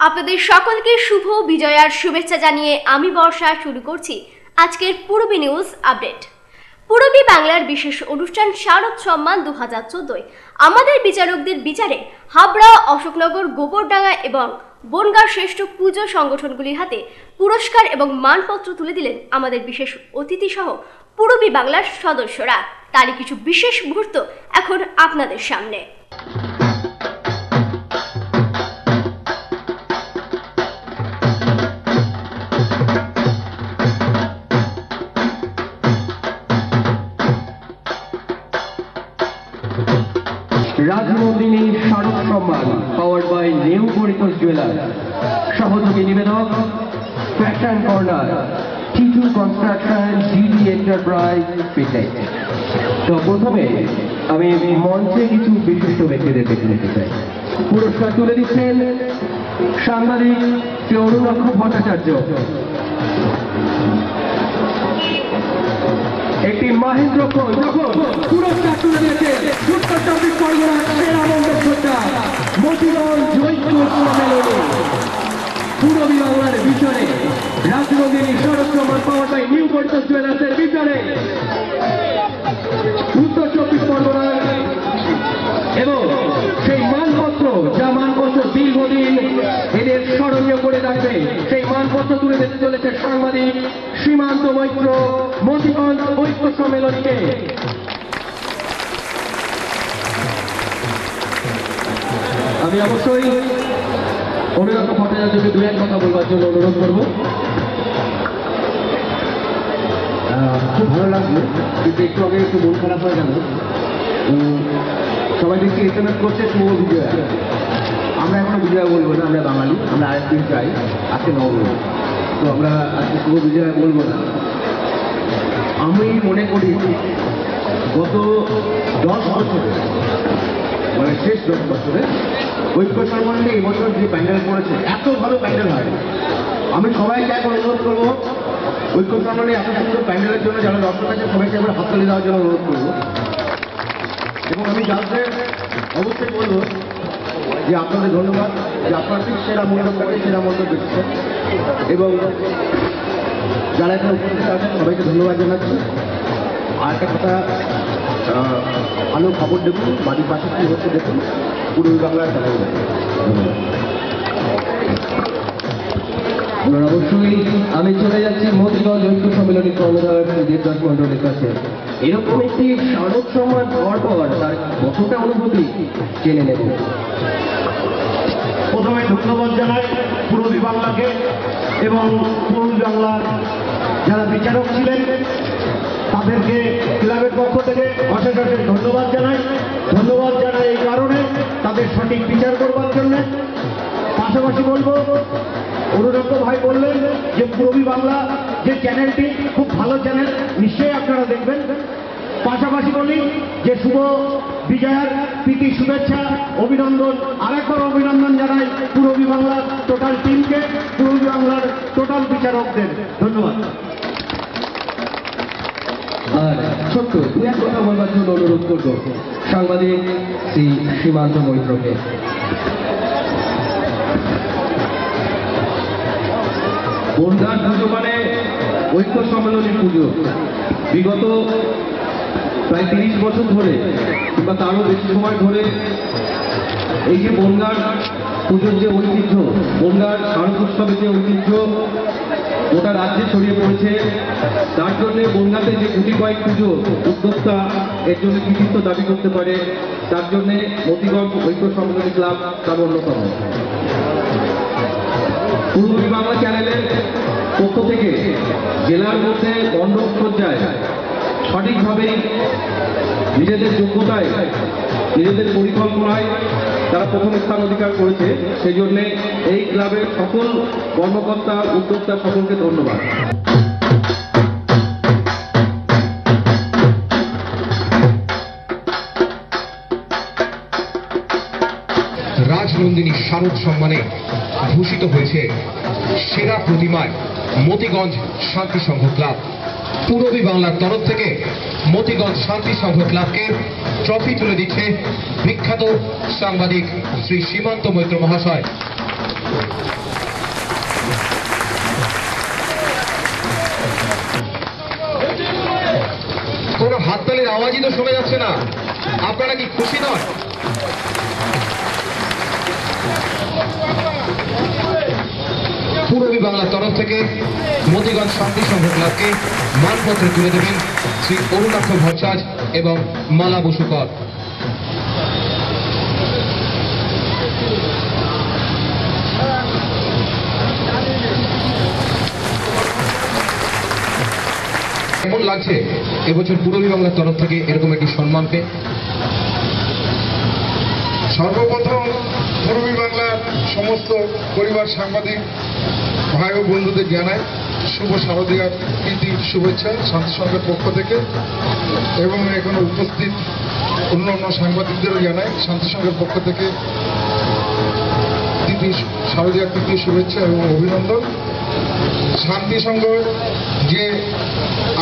আপনাদের সকলকে শুভ বিজয়ার শুভেচ্ছা জানিয়ে আমি বর্ষা শুরু করছি আজকের পূরবী নিউজ আপডেট। পূরবী বাংলার বিশেষ অনুষ্ঠান শারদ সম্মান 2014 আমাদের বিচারকদের বিচারে হাবড়া, অশোকনগর, গোবরডাঙ্গা এবং বনগাঁর শ্রেষ্ঠ পুজো সংগঠনগুলির হাতে পুরস্কার এবং মানপত্র তুলে দিলেন আমাদের বিশেষ অতিথি সহ পূরবী বাংলার সদস্যরা। তারই কিছু বিশেষ মুহূর্ত এখন আপনাদের সামনে। Rajnandini Sharad Samman powered by new Paritosh jewellers, সহযোগী নিবেদক fashion corner, Titu construction, GD enterprise, fitness. তো প্রথমে আমি মঞ্চে কিছু বিশিষ্ট ব্যক্তিদের দেখে নিতে চাই। পুরস্কার তুলে দিচ্ছেন সাংবাদিক শ্রী অরুণাক্ষ ভট্টাচার্য। একটি মাহেন্দ্র যখন পুরস্কার তুলে দিয়েছে উত্তর চব্বিশ পরগনার সেরা মণ্ডপসজ্জা মতিগঞ্জ ঐক্য সম্মেলনে পূরবী বাংলার বিচারে রাজনন্দিনী শারদ সম্মান পাওয়ার বাই নিউ পরিতোষ জুয়েলার্সের বিচারে উত্তর চব্বিশ পরগনার এবং সেই মানপত্র, যা মানপত্র দীর্ঘদিন এদের স্মরণীয় করে রাখবে, সেই মানপত্র তুলে দিতে চলেছে সাংবাদিক সীমান্ত মৈত্র মতিগঞ্জ ঐক্য সম্মেলনকে। আমি অবশ্যই অনুরাগ ভট্টাচার্যকে দু এক কথা বলবার জন্য অনুরোধ করব। খুব ভালো লাগলো, কিন্তু একটু আগে একটু মন খারাপ হয়ে গেল। সবাই দেখছি এসএমএস করছে শুভ বিজয়া। আমরা এখনো বিজয়া বলবো না, আমরা বাঙালি, আমরা আরেকদিন চাই, আজকে নবমী, তো আমরা আজকে শুভ বিজয়া বলবো না। আমি মনে করি গত 10 বছরে, মানে শেষ 10 বছরে ঐক্য সম্মেলনে এবছর যে প্যান্ডেল করেছে, এত ভালো প্যান্ডেল হয়। আমি সবাইকে এখন অনুরোধ করবো, ঐক্য সম্মেলনে এত সুন্দর প্যান্ডেলের জন্য যারা দর্শক আছে সবাইকে আমরা হাততালি দেওয়ার জন্য অনুরোধ করবো। এবং আমি যাদের অবশ্যই বলবো যে আপনাদের ধন্যবাদ, যে আপনার ঠিক সেরা মণ্ডপটাকে সেরা মণ্ডপ দেখছেন, এবং যারা এখানে উপস্থিত আছেন সবাইকে ধন্যবাদ জানাচ্ছি। আর একটা কথা, ভালো খবর দেখুন, বাড়ির পাশে কী হচ্ছে দেখুন, পূরবী বাংলার খেলায় অবশ্যই। আমি চলে যাচ্ছি মতিগঞ্জ ঐক্য সম্মেলনী কর্মধার দেবদাস মন্ডলের কাছে। এরকম একটি শারদ সম্মান পাওয়ার পর তার কতটা অনুভূতি জেনে নেব। প্রথমে ধন্যবাদ জানাই পূরবী বাংলাকে এবং পূরবী বাংলার যারা বিচারক ছিলেন তাদেরকে ক্লাবের পক্ষ থেকে অশেষ অশেষ ধন্যবাদ জানাই। ধন্যবাদ জানাই এই কারণে তাদের সঠিক বিচার করবার জন্য। পাশাপাশি বলবো, অনুরক্ষ ভাই বললেন যে পূরবী বাংলা যে চ্যানেলটি খুব ভালো চ্যানেল, নিশ্চয়ই আপনারা দেখবেন। পাশাপাশি বলি যে শুভ বিজয়ার প্রীতি শুভেচ্ছা, অভিনন্দন, আরেকবার অভিনন্দন জানাই পূরবী বাংলার টোটাল টিমকে, পূরবী বাংলার টোটাল বিচারকদের। ধন্যবাদ। আর ছোট্ট দু এক কথা বলবার জন্য অনুরোধ করব সাংবাদিক শ্রী সীমান্ত মৈত্রকে। বনগাঁর পুজো মানে ঐক্য সম্মেলনের পুজো। বিগত প্রায় 30 বছর ধরে কিংবা তারও বেশি সময় ধরে এই যে বনগাঁর পুজোর যে ঐতিহ্য, বনগাঁর শারদ উৎসবের যে ঐতিহ্য গোটা রাজ্যে ছড়িয়ে পড়েছে, তার জন্যে বনগাঁতে যে গুটি কয়েক পুজো উদ্যোক্তা এর জন্য কৃতিত্ব দাবি করতে পারে, তার জন্যে মতিগঞ্জ ঐক্য সম্মেলনী ক্লাব তার অন্যতম। পূরবী বাংলা চ্যানেলের পক্ষ থেকে জেলার মধ্যে মণ্ডপসজ্জায় সঠিকভাবে নিজেদের যোগ্যতায়, নিজেদের পরিকল্পনায় তারা প্রথম স্থান অধিকার করেছে। সেই জন্যে এই ক্লাবের সকল কর্মকর্তা, উদ্যোক্তা সকলকে ধন্যবাদ। রাজনন্দিনী শারদ সম্মানে ভূষিত হয়েছে সেরা প্রতিমায় মতিগঞ্জ শান্তি সংঘ ক্লাব। পূরবী বাংলার তরফ থেকে মতিগঞ্জ শান্তি সংঘ ক্লাবকে ট্রফি তুলে দিচ্ছে বিখ্যাত সাংবাদিক শ্রী সীমান্ত মৈত্র মহাশয়। কোনো হাততালির আওয়াজই তো শোনা যাচ্ছে না, আপনারা কি খুশি নয়? পূরবী বাংলার তরফ থেকে মতিগঞ্জ শান্তি সংঘ ক্লাবকে মানপত্র তুলে দেবেন শ্রী অরুণাক্ষ ভট্টাচার্য এবং মালা বসুকর। কেমন লাগছে এবছর পূরবী বাংলার তরফ থেকে এরকম একটি সম্মান পেয়ে? সর্বপ্রথম পূরবী বাংলার সমস্ত পরিবার সাংবাদিক ভাই ও বন্ধুদের জানাই শুভ শারদীয়ার প্রীতি শুভেচ্ছা শান্তি সংঘের পক্ষ থেকে, এবং এখানে উপস্থিত অন্যান্য সাংবাদিকদেরও জানাই শান্তি সংঘের পক্ষ থেকে শারদীয়ার প্রীতি শুভেচ্ছা এবং অভিনন্দন। শান্তি সংঘ যে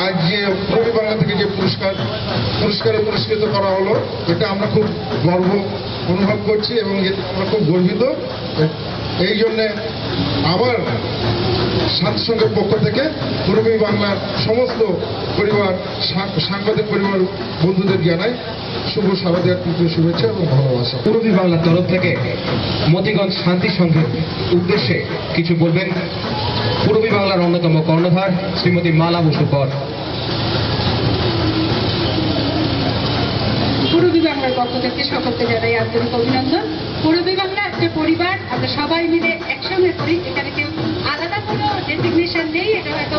আজ যে পূরবী বাংলা থেকে যে পুরস্কারে পুরস্কৃত করা হলো, এটা আমরা খুব গর্ব অনুভব করছি এবং আমরা খুব গর্বিত। এই জন্যে আবার শান্তি সংঘের পক্ষ থেকে পূরবী বাংলার সমস্ত পরিবার সাংবাদিক পরিবার বন্ধুদের জানাই শুভ শারদীয়ার তৃতীয় শুভেচ্ছা এবং ভালোবাসা। পূরবী বাংলার তরফ থেকে মতিগঞ্জ শান্তি সংঘের উদ্দেশ্যে কিছু বলবেন পূরবী বাংলার অন্যতম কর্ণধার শ্রীমতী মালা বসুকর। পূরবী বাংলার পক্ষ থেকে সকলকে জানাই আন্তরিক অভিনন্দন। পূরবী বাংলা একটা পরিবার, আমরা সবাই মিলে একসঙ্গে করি, এখানে কেউ আলাদা কোনো ডেসিগনেশন নেই। এটা হয়তো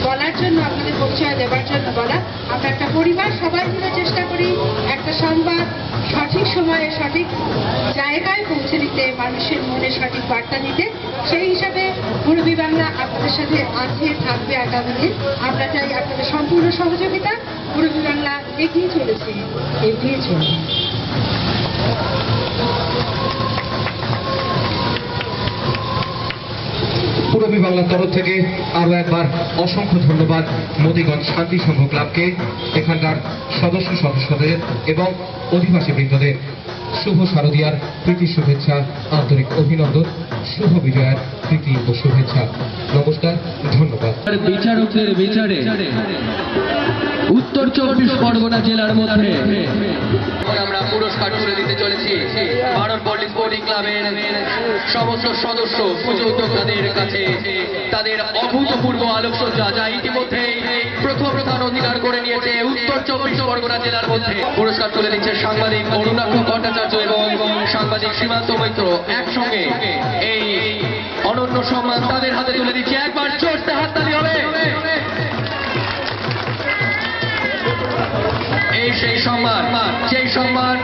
বলার জন্য, আপনাদের পরিচয় দেওয়ার জন্য বলা। আমরা একটা পরিবার, সবাই মিলে চেষ্টা করি একটা সংবাদ সঠিক সময়ে সঠিক জায়গায় পৌঁছে দিতে, মানুষের মনে সঠিক বার্তা দিতে। সেই হিসাবে পূরবী বাংলা আপনাদের সাথে আছে, থাকবে আগামী দিন। আমরা চাই আপনাদের সম্পূর্ণ সহযোগিতা। পূরবী বাংলা এগিয়ে চলেছে, এগিয়ে চলবে। পূরবী বাংলার তরফ থেকে আরো একবার অসংখ্য ধন্যবাদ মতিগঞ্জ শান্তি সংঘ ক্লাবকে, এখানকার সদস্যদের এবং অধিবাসী বৃন্দদের। শুভ শারদীয়ার প্রীতি শুভেচ্ছা, আন্তরিক অভিনন্দন, শুভ বিজয়ার প্রীতি ও শুভেচ্ছা। নমস্কার, ধন্যবাদ। বিচারকদের বিচারে উত্তর 24 পরগনা জেলার মধ্যে আমরা পুরস্কার তুলে দিতে চলেছি ভারত পল্লী স্পোর্টিং ক্লাবের সমস্ত সদস্য পুজো উদ্যোক্তাদের কাছে তাদের অভূতপূর্ব আলোকসজ্জা, যা ইতিমধ্যে প্রথম স্থান অধিকার করে নিয়েছে উত্তর 24 পরগনা জেলার মধ্যে। পুরস্কার তুলে দিচ্ছে সাংবাদিক অরুণাক্ষ ভট্টাচার্য এবং সাংবাদিক সীমান্ত মৈত্র একসঙ্গে। এই অনন্য সম্মান তাদের হাতে তুলে দিচ্ছে। একবার জোরসে হাততালি হবে। এই সেই সম্মান, যেই সম্মান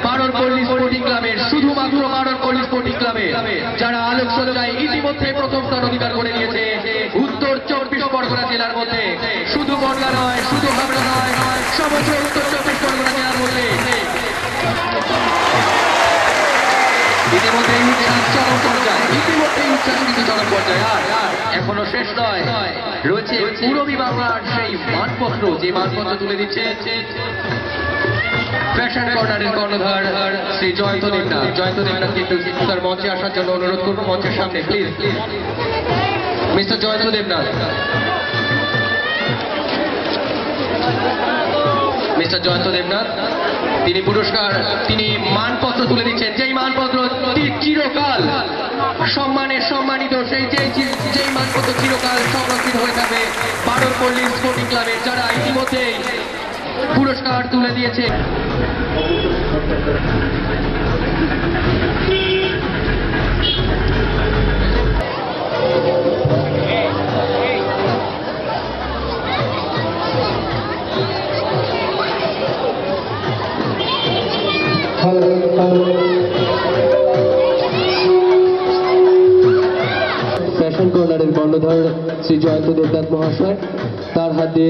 ভারত পল্লী স্পোর্টিং ক্লাবের, শুধুমাত্র ভারত পল্লী স্পোর্টিং ক্লাবের যারা আলোকসজ্জায় ইতিমধ্যে প্রথম স্থান অধিকার করে নিয়েছে উত্তর 24 পরগনা জেলার মধ্যে। শুধু বনগা নয়, শুধু হাবড়া নয়, সমগ্র উত্তর 24 পরগনা জেলার মধ্যে ইতিমধ্যেই উচ্ছ্বাস চরম পর্যায়ে, কিন্তু চরম পর্যায়ে। আর এখনো শেষ নয়, রয়েছে পূরবী বাংলার সেই মানপত্র, যে মানপত্র তুলে দিচ্ছে ফ্যাশন কর্নারের কর্ণধার শ্রী জয়ন্ত দেবনাথ। জয়ন্ত দেবনাথ কিন্তু তার মঞ্চে আসার জন্য অনুরোধ করবো। মঞ্চের সামনে please mister Jayanta Debnath. Mister Jayanta Debnath তিনি পুরস্কার, তিনি মানপত্র তুলে দিচ্ছেন, যেই মানপত্র চিরকাল সম্মানের সম্মানিত, সেই যেই মানপত্র চিরকাল সংরক্ষিত হয়ে থাকবে ভারত পল্লী স্পোর্টিং ক্লাবের যারা ইতিমধ্যেই পুরস্কার তুলে দিয়েছে। ফ্যাশন কর্নারের কর্ণধার শ্রী জয়ন্ত দেবনাথ মহাশয়, তার হাতে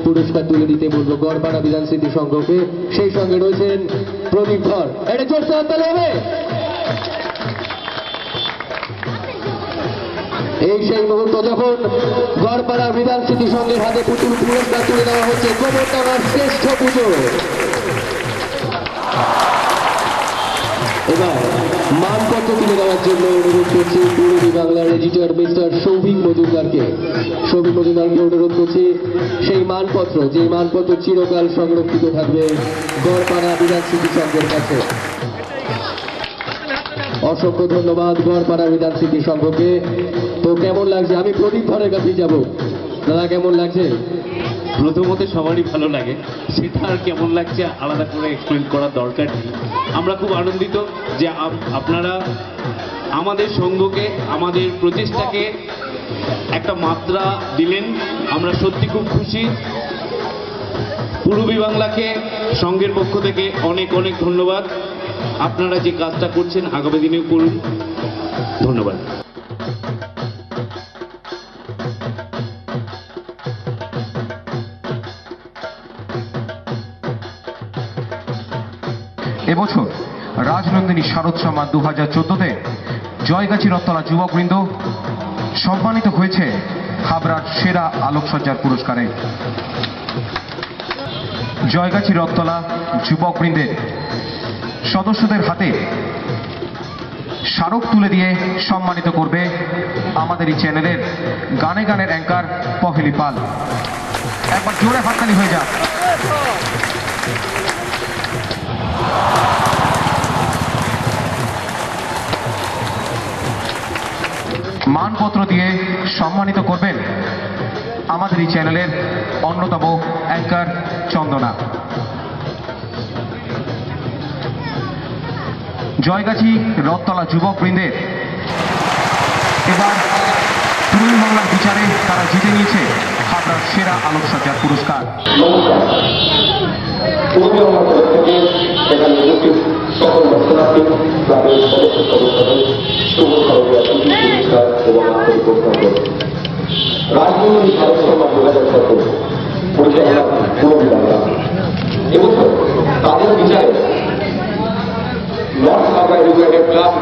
পুরস্কার তুলে দিতে বলবো গড়পাড়া বিধান স্মৃতি সংঘকে। সেই সঙ্গে রয়েছেন প্রদীপ ধর। এটা জোরসে হাততালি হবে। এই সেই মুহূর্ত যখন গড়পাড়া বিধান স্মৃতি সংঘের হাতে পুরস্কার তুলে দেওয়া হচ্ছে গোবরডাঙ্গার শ্রেষ্ঠ পুজো। এবার মান মানপত্র তুলে দেওয়ার জন্য অনুরোধ করছি পূর্বী বাংলার এডিটর মিস্টার সৌভিক মজুমদারকে। সৌভিক মজুমদারকে অনুরোধ করছি সেই মানপত্র, যে মানপত্র চিরকাল সংরক্ষিত থাকবে গড়পাড়া বিধান স্মৃতি সংঘের কাছে। অসংখ্য ধন্যবাদ গড়পাড়া বিধান স্মৃতি সংঘকে। তো কেমন লাগছে? আমি প্রদীপ ধরের কাছে যাব। দাদা কেমন লাগছে? প্রথমত সবারই ভালো লাগে, সেটা আর কেমন লাগছে আলাদা করে এক্সপ্লেন করার দরকার নেই। আমরা খুব আনন্দিত যে আপনারা আমাদের সংঘকে, আমাদের প্রচেষ্টাকে একটা মাত্রা দিলেন। আমরা সত্যি খুব খুশি। পূর্বী বাংলাকে সংঘের পক্ষ থেকে অনেক অনেক ধন্যবাদ। আপনারা যে কাজটা করছেন আগামী দিনেও করুন। ধন্যবাদ। এবছর রাজনন্দিনী শারদ সম্মান 2014-তে জয়গাছি রথতলা যুবকবৃন্দ সম্মানিত হয়েছে হাবড়ার সেরা আলোকসজ্জার পুরস্কারে। জয়গাছি রথতলা যুবকবৃন্দের সদস্যদের হাতে স্মারক তুলে দিয়ে সম্মানিত করবে আমাদের এই চ্যানেলের গানে গানের অ্যাঙ্কার পহেলি পাল। একবার জোরে হাততালি হয়ে যাক। মানপত্র দিয়ে সম্মানিত করবেন আমাদের এই চ্যানেলের অন্যতম অ্যাঙ্কার চন্দনা। জয়গাছি রথতলা যুবকবৃন্দের এবার পূর্বী বাংলার বিচারে তারা জিতে নিয়েছে হাবড়ার সেরা আলোকসজ্জার পুরস্কার। রাজনন্দিনী শারদ সম্মান 2017 পরিচালনা পূর্বী বাংলা। এবছর তাদের বিচারে নর্থ হাবড়া এডুকেটেড ক্লাব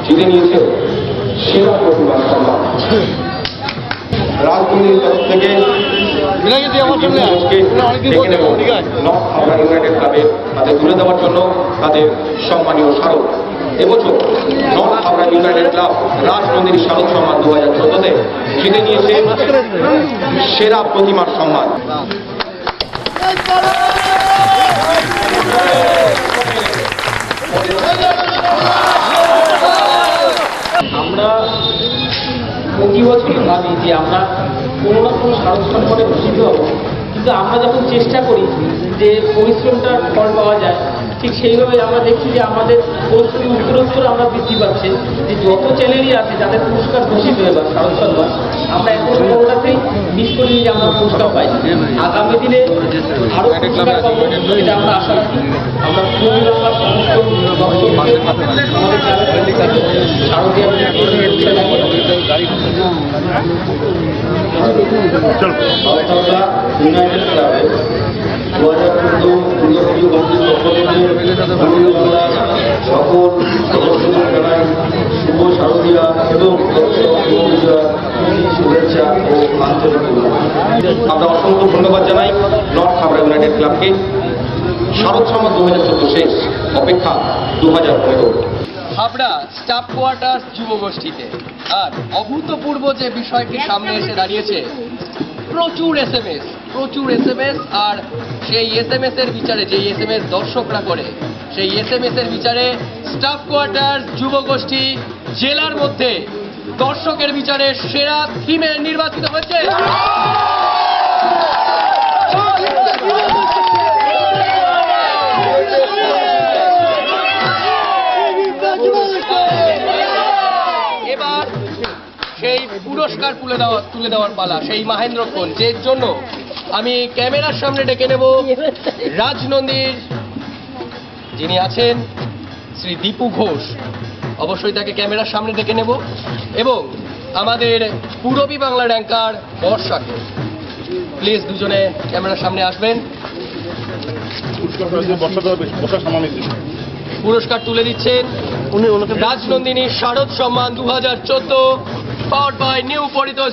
জিতে নিয়েছে সেরা প্রতিভার সম্মান। রাজনন্দিনীর তরফ থেকে নর্থ হাবড়া ইউনাইটেড ক্লাবের তাদের তুলে দেওয়ার জন্য তাদের সম্মানীয় স্মারক। এবছর North Habra united club Rajnandini Sharad Samman 2014-তে জিতে নিয়েছে সেরা প্রতিমার সম্মান। আমরা প্রতি বছরই ভাবি যে আমরা কোনো না কোনো শারদ সম্মানে ভূষিত হব, কিন্তু আমরা যখন চেষ্টা করি যে পরিশ্রমটার ফল পাওয়া যায়, ঠিক সেইভাবে আমরা দেখছি যে আমাদের পরিশ্রম উত্তরোত্তর আমরা বৃদ্ধি পাচ্ছে। যে যত চ্যানেলই আছে যাদের পুরস্কার ঘোষিত হয়ে বা শারদ সম্মান, আমরা এখন কোনোটাতেই মিস করিনি যে আমরা পুরস্কার পাই। আগামী দিনে আরও পুরস্কার পাবো এটা আমরা আশা রাখি। আমরা পূর্বী বাংলার সমস্ত আমাদের শারদীয় ইউনাইটেড ক্লাবে 2014 সকল সদস্যদের জানাই শুভ শারদীয়া এবং শুভেচ্ছা ও আন্তরিক আমরা অসংখ্য ধন্যবাদ জানাই নর্থ হাবড়া ইউনাইটেড ক্লাবকে। শারদ সম্মান 2014 শেষ, অপেক্ষা 2015। হাবড়া স্টাফ কোয়ার্টার্স যুবগোষ্ঠীতে আর অভূতপূর্ব যে বিষয়টি সামনে এসে দাঁড়িয়েছে, প্রচুর এসএমএস আর সেই এসএমএস এর বিচারে, যে এসএমএস দর্শকরা করে, সেই এসএমএস এর বিচারে স্টাফ কোয়ার্টার্স যুবগোষ্ঠী জেলার মধ্যে দর্শকের বিচারে সেরা থিমে নির্বাচিত হয়েছে। এবার সেই পুরস্কার তুলে দেওয়ার পালা, সেই মাহেন্দ্রক্ষণ, যে জন্য আমি ক্যামেরার সামনে ডেকে নেব রাজনন্দির যিনি আছেন শ্রী দীপু ঘোষ। অবশ্যই তাকে ক্যামেরার সামনে ডেকে নেব এবং আমাদের পূরবী বাংলার অ্যাঙ্কার বর্ষাকে। প্লিজ দুজনে ক্যামেরার সামনে আসবেন। পুরস্কার তুলে দিচ্ছেন রাজনন্দিনী শারদ সম্মান 2014, পাওয়ার্ড বাই নিউ পরিতোষ।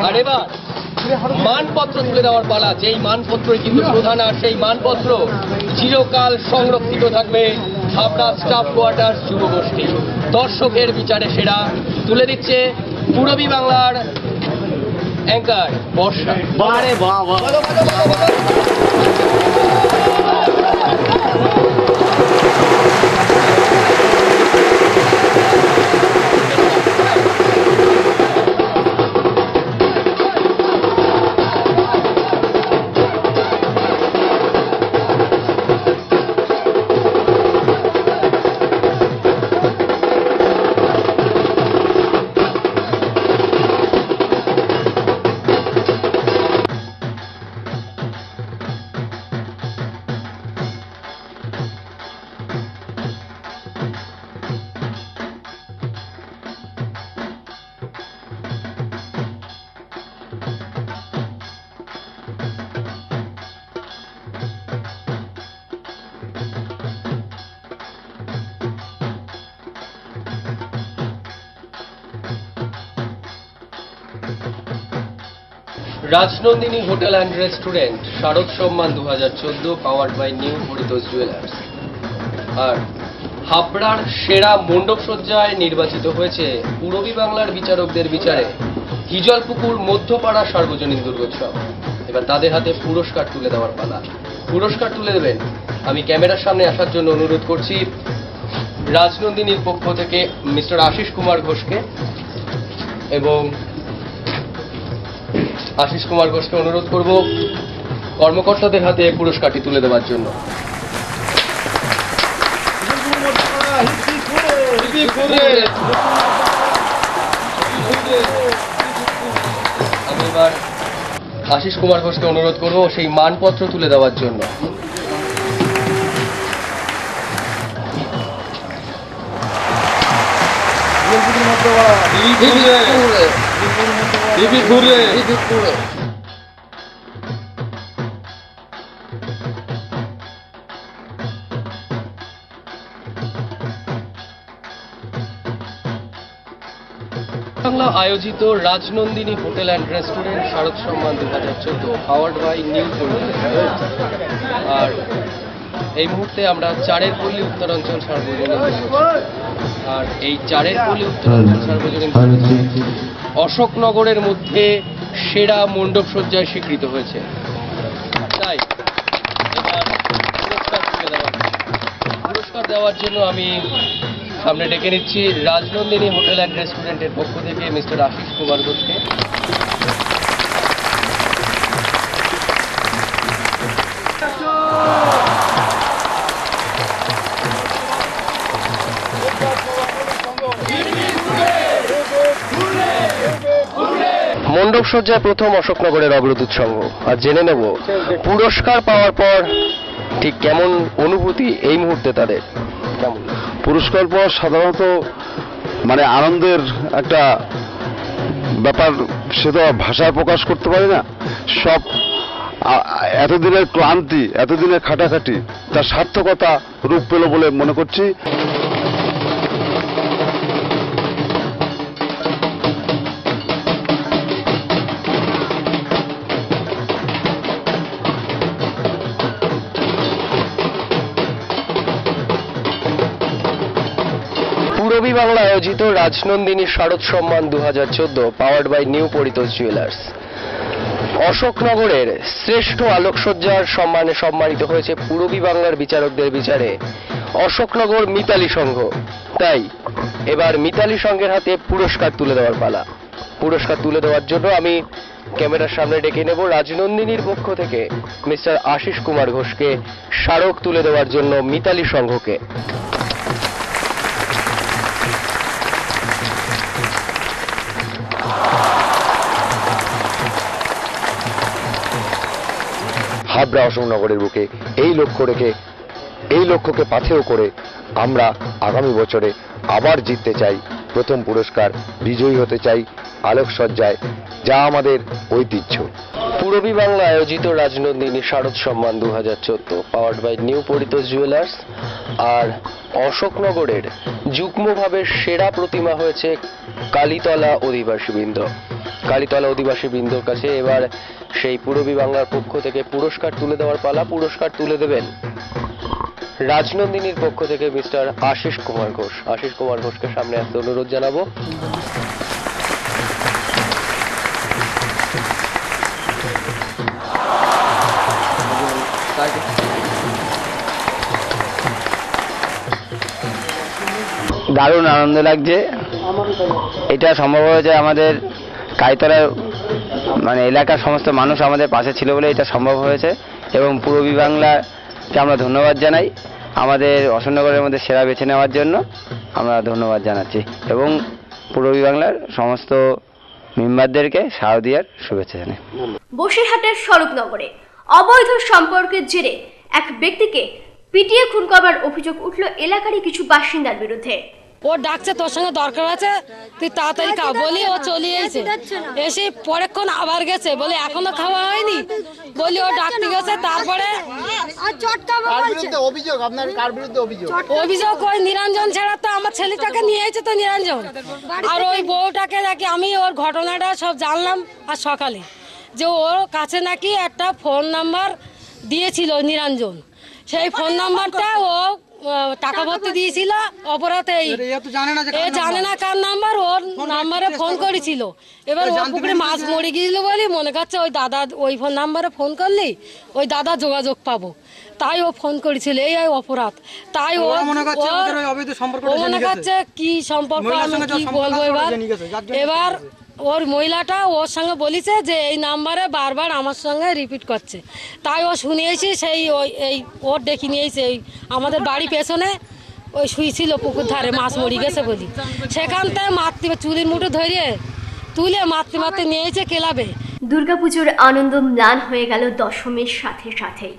আর এবার মানপত্র তুলে দেওয়ার পালা। যেই মানপত্রই কিন্তু প্রধান, আর সেই মানপত্র চিরকাল সংরক্ষিত থাকবে হাবড়া স্টাফ কোয়ার্টার যুবগোষ্ঠী। দর্শকের বিচারে সেরা তুলে দিচ্ছে পূরবী বাংলার অ্যাঙ্কার বর্ষা। বারে বাবা, রাজনন্দিনী হোটেল অ্যান্ড রেস্টুরেন্ট শারদ সম্মান 2014 পাওয়ার্ড বাই নিউ হরিতোষ জুয়েলার্স। আর হাবড়ার সেরা মণ্ডপ সজ্জায় নির্বাচিত হয়েছে পূরবী বাংলার বিচারকদের বিচারে হিজলপুকুর মধ্যপাড়া সার্বজনীন দুর্গোৎসব। এবার তাদের হাতে পুরস্কার তুলে দেওয়ার পালা। পুরস্কার তুলে দেবেন, আমি ক্যামেরার সামনে আসার জন্য অনুরোধ করছি রাজনন্দিনীর পক্ষ থেকে মিস্টার আশিস কুমার ঘোষকে, এবং আশিস কুমার ঘোষকে অনুরোধ করব কর্মকর্তাদের হাতে পুরস্কারটি তুলে দেওয়ার জন্য। আমি এবার আশিস কুমার ঘোষকে অনুরোধ করব সেই মানপত্র তুলে দেওয়ার জন্য। বাংলা আয়োজিত রাজনন্দিনী হোটেল অ্যান্ড রেস্টুরেন্ট শারদ সম্মান 2014 পাওয়ার্ড বাই নিউ হরিতোষ। আর এই মুহূর্তে আমরা চারের পল্লী উত্তরাঞ্চল সার্বজনীন, আর এই চারের পল্লী উত্তরাঞ্চল সার্বজনীন অশোকনগরের মধ্যে সেরা মণ্ডপ সজ্জায় স্বীকৃত হয়েছে। তাই এবার পুরস্কার দেওয়ার জন্য আমি সামনে ডেকে নিচ্ছি রাজনন্দিনী হোটেল অ্যান্ড রেস্টুরেন্টের পক্ষ থেকে মিস্টার আশিস কুমার ঘোষকে। মণ্ডপ সজ্জায় প্রথম অশোকনগরের অগ্রদূত সংঘ। আর জেনে নেব পুরস্কার পাওয়ার পর ঠিক কেমন অনুভূতি এই মুহূর্তে তাদের। কেমন পুরস্কার পাওয়া সাধারণত মানে আনন্দের একটা ব্যাপার, সে তো ভাষায় প্রকাশ করতে পারি না। সব এতদিনের ক্লান্তি, এতদিনের খাটাখাটি, তার সার্থকতা রূপ পেল বলে মনে করছি। পূরবী বাংলা আয়োজিত রাজনন্দিনী শারদ সম্মান 2014 পাওয়ার্ড বাই নিউ হরিতোষ জুয়েলার্স। অশোকনগরের শ্রেষ্ঠ আলোকসজ্জার সম্মানে সম্মানিত হয়েছে পূরবী বাংলার বিচারকদের বিচারে অশোকনগর মিতালি সংঘ। তাই এবার মিতালি সংঘের হাতে পুরস্কার তুলে দেওয়ার পালা। পুরস্কার তুলে দেওয়ার জন্য আমি ক্যামেরার সামনে ডেকে নেব রাজনন্দিনীর পক্ষ থেকে মিস্টার আশিস কুমার ঘোষকে, স্মারক তুলে দেওয়ার জন্য মিতালি সংঘকে। হাবড়া অশোকনগরের বুকে এই লক্ষ্যকে পাথেয় করে আমরা আগামী বছরে আবার জিততে চাই, প্রথম পুরস্কার বিজয়ী হতে চাই আলোকসজ্জায়, যা আমাদের ঐতিহ্য। পূরবী বাংলা আয়োজিত রাজনন্দিনী শারদ সম্মান 2014 পাওয়ার্ড বাই নিউ হরিতোষ জুয়েলার্স। আর অশোকনগরের যুগ্মভাবে সেরা প্রতিমা হয়েছে কালীতলা অধিবাসীবৃন্দ। কালীতলা অধিবাসী বৃন্দর কাছে। এবার সেই পূরবী বাংলার পক্ষ থেকে পুরস্কার তুলে দেওয়ার পালা। পুরস্কার তুলে দেবেন রাজনন্দিনীর পক্ষ থেকে মিস্টার আশিস কুমার ঘোষ। আশিস কুমার ঘোষকে সামনে আসতে অনুরোধ জানাবো। দারুণ আনন্দ লাগছে। এটা সম্ভব হয়েছে আমাদের কালীতলার মানে এলাকার সমস্ত মানুষ আমাদের পাশে ছিল বলে এটা সম্ভব হয়েছে, এবং পূরবী বাংলাকে আমরা ধন্যবাদ জানাই আমাদের অশোকনগরের মধ্যে সেরা বেছে নেওয়ার জন্য। আমরা ধন্যবাদ জানাচ্ছি এবং পূরবী বাংলার সমস্ত মেম্বারদেরকে শারদীয়ার শুভেচ্ছা জানাই। বসিরহাটের স্বরূপনগরে অবৈধ সম্পর্কের জেরে এক ব্যক্তিকে পিটিয়ে খুন করবার অভিযোগ উঠল এলাকারই কিছু বাসিন্দার বিরুদ্ধে। ও ডাকছে তোর সঙ্গে দরকার আছে, তুই তাড়াতাড়ি খা বলি ও চলে এসেছে। এসে পরেক্ষণ আবার গেছে, বলে এখনো খাওয়া হয়নি বলি ও ডাকতে গেছে। তারপরে অভিযোগ ওই নিরঞ্জন ছাড়া তো আমার ছেলেটাকে নিয়ে এসেছে তো নিরঞ্জন, আর ওই বউটাকে নাকি আমি ওর ঘটনাটা সব জানলাম আর সকালে, যে ওর কাছে নাকি একটা ফোন নাম্বার দিয়েছিল নিরঞ্জন। সেই ফোন নাম্বারটা ও টাকা ভর্তি দিয়েছিল অপরাধে, জানে না কার নাম্বার, ওর নাম্বারে ফোন করেছিল। এবার ও পুকুরে মাছ মরে গিয়েছিল বলি মনে করছে ওই দাদা ওই ফোন নাম্বারে ফোন করলি ওই দাদা যোগাযোগ পাবো, তাই ও ফোন করেছিল। এই অপরাধ, তাই ও মনে করছে কি সম্পর্ক আমি কি বলবো। এবার ওর মহিলাটা ওর সঙ্গে বলেছে যে এই নাম্বারে বারবার আমার সঙ্গে রিপিট করছে, তাই ও শুনিয়েছি। সেই ওই এই ওর ডেকে নিয়েছে এই আমাদের বাড়ি পেছনে ওই শুয়েছিল পুকুর ধারে মাছ মরি গেছে বলি, সেখান থেকে মাতৃ চুলির মুঠো ধরে তুলে মাতৃ মাতৃ নিয়েছে ক্লাবে। দুর্গাপুজোর আনন্দ ম্লান হয়ে গেল দশমীর সাথে সাথেই।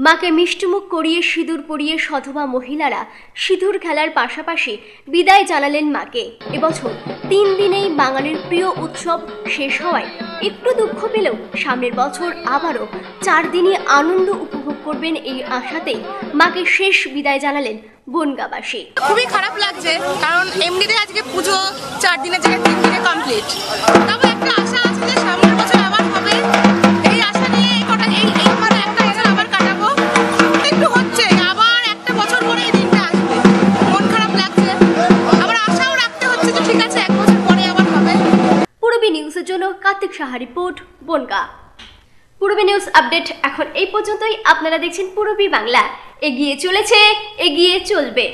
মাকে মিষ্টিমুখ করিয়ে সিঁদুর পরিয়ে সধবা মহিলারা সিঁদুর খেলার পাশাপাশি বিদায় জানালেন মাকে। এবছর 3 দিনেই বাঙালির প্রিয় উৎসব শেষ হওয়ায় একটু দুঃখ পেলেও সামনের বছর আবারও 4 দিনই আনন্দ উপভোগ করবেন এই আশাতেই মাকে শেষ বিদায় জানালেন বনগাঁবাসী। খুবই খারাপ লাগছে, কারণ এমনিতে আজকে পুজো 4 দিনের জায়গায় 3 দিনে কমপ্লিট। তবে একটা আশা আছে যে সামনের বছর আবার হবে, এই আশা নিয়ে এইবার একটা বছর আবার কাটাবো। একটু হচ্ছে আবার একটা বছর পরে এই দিনটা আসবে, মন খারাপ লাগছে। আবার আশাও রাখতে হচ্ছে যে ঠিক আছে 1 বছর পরে আবার হবে। পূরবী নিউজের জন্য Kartik Saha report, Bongaon. Purabi news update এখন এই পর্যন্তই। আপনারা দেখছেন পূরবী বাংলা, এগিয়ে চলেছে, এগিয়ে চলবে।